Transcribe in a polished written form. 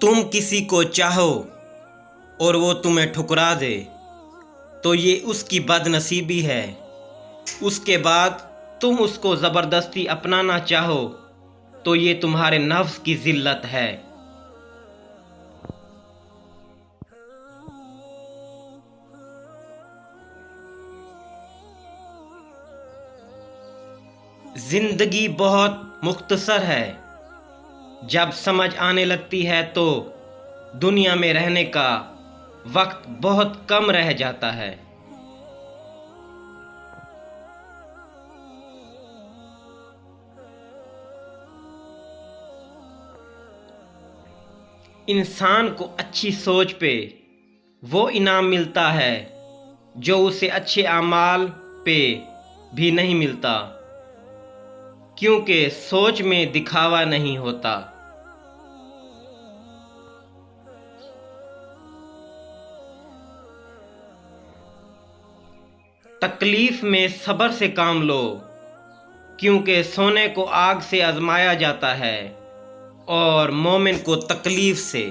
तुम किसी को चाहो और वो तुम्हें ठुकरा दे तो ये उसकी बदनसीबी है। उसके बाद तुम उसको ज़बरदस्ती अपनाना चाहो तो ये तुम्हारे नफ्स की ज़िल्लत है। ज़िंदगी बहुत मुख्तसर है। जब समझ आने लगती है तो दुनिया में रहने का वक्त बहुत कम रह जाता है। इंसान को अच्छी सोच पे वो इनाम मिलता है जो उसे अच्छे अमाल पे भी नहीं मिलता, क्योंकि सोच में दिखावा नहीं होता। तकलीफ में सब्र से काम लो, क्योंकि सोने को आग से आजमाया जाता है और मोमिन को तकलीफ से।